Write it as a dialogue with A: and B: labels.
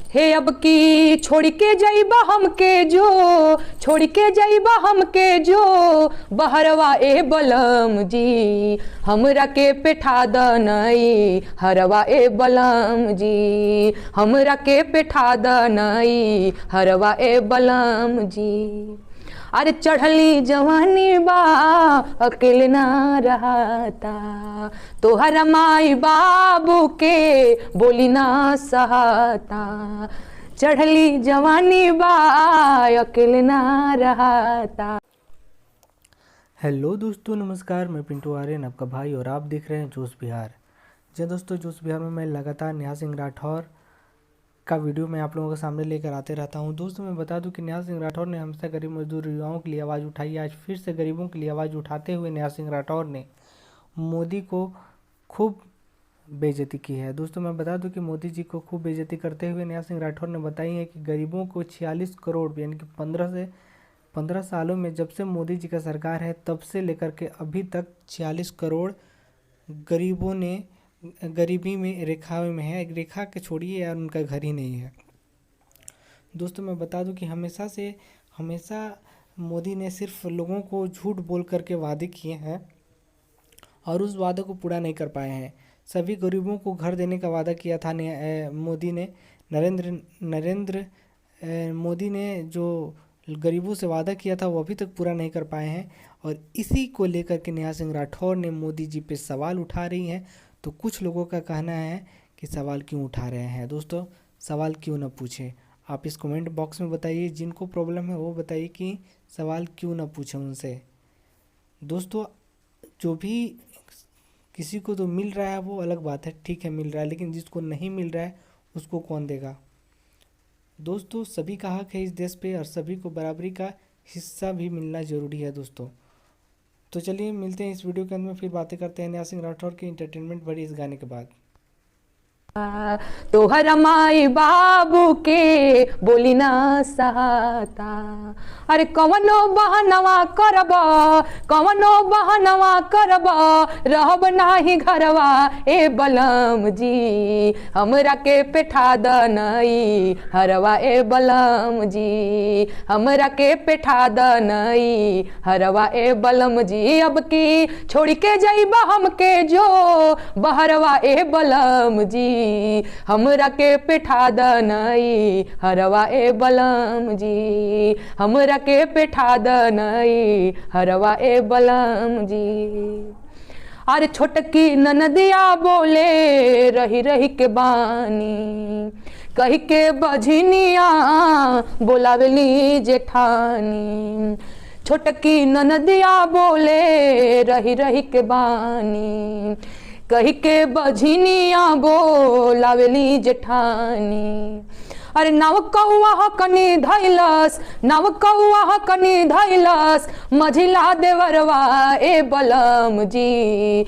A: हे अब की छोड़ के जाइबा हमके जो, छोड़ के जाइबा हमके जो बहरवा ए बलम जी, हमरा के पेठा दनई हरवा ए बलम जी, हमरा के पेठा दनई हरवा ए बलम जी। अरे चढ़ली जवानी बा अकेले ना रहता, तोहरा माई बाबू के बोली ना सहता, चढ़ली जवानी बा अकेले ना रहता।
B: हेलो दोस्तों, नमस्कार। मैं पिंटू आर्यन, आपका भाई, और आप देख रहे हैं जोश बिहार। जी दोस्तों, जोश बिहार में मैं लगातार नेहा सिंह राठौर का वीडियो मैं आप लोगों के सामने लेकर आते रहता हूं। दोस्तों, मैं बता दूं कि नेहा सिंह राठौर ने हमेशा गरीब मजदूर युवाओं के लिए आवाज़ उठाई है। आज फिर से गरीबों के लिए आवाज़ उठाते हुए नेहा सिंह राठौर ने मोदी को खूब बेइज्जती की है। दोस्तों, मैं बता दूं कि मोदी जी को खूब बेइज्जती करते हुए नेहा सिंह राठौर ने बताई है कि गरीबों को 46 करोड़ यानी कि 15 सालों में जब से मोदी जी का सरकार है तब से लेकर के अभी तक 46 करोड़ गरीबों ने गरीबी में रेखा में है। रेखा के छोड़िए यार, उनका घर ही नहीं है। दोस्तों, मैं बता दूं कि हमेशा मोदी ने सिर्फ लोगों को झूठ बोल करके वादे किए हैं और उस वादे को पूरा नहीं कर पाए हैं। सभी गरीबों को घर देने का वादा किया था मोदी ने, नरेंद्र मोदी ने जो गरीबों से वादा किया था वो अभी तक पूरा नहीं कर पाए हैं। और इसी को लेकर के नेहा सिंह राठौर ने मोदी जी पे सवाल उठा रही हैं। तो कुछ लोगों का कहना है कि सवाल क्यों उठा रहे हैं। दोस्तों, सवाल क्यों ना पूछें, आप इस कमेंट बॉक्स में बताइए। जिनको प्रॉब्लम है वो बताइए कि सवाल क्यों ना पूछें उनसे। दोस्तों, जो भी किसी को तो मिल रहा है वो अलग बात है, ठीक है मिल रहा है, लेकिन जिसको नहीं मिल रहा है उसको कौन देगा। दोस्तों, सभी का हक है इस देश पे और सभी को बराबरी का हिस्सा भी मिलना ज़रूरी है। दोस्तों, तो चलिए मिलते हैं इस वीडियो के अंत में, फिर बातें करते हैं नेहा सिंह राठौर की इंटरटेनमेंट भरी इस गाने के बाद।
A: तोहरा माई बाबू के बोली ना सहता, अरे कवनो बहनवा करब, कवनो बहनवा करब, रहब नाही घरवा ए बलम जी, हमरा के पेठा दनई हरवा ए बलम जी, हमरा के पेठा दनई हरवा ए बलम जी। अब की छोड़ के जाइबा हमके जो बहरवा ए बलम जी, हमरा के पेठा दनई हरवा ए बलम जी, हमरा के पेठा दनई हरवा ए बलम जी। अरे छोटकी ननदिया बोले रही रही के बानी, कही के बझनिया बोलावेली जेठानी, छोटकी ननदिया बोले रही रही के बानी, कही के बझनिया बोलावेली जेठानी। अरे नव कौआ कनी धैलस, नव कौआ कनी धैलस, मझिला देवरवा ए बलम जी,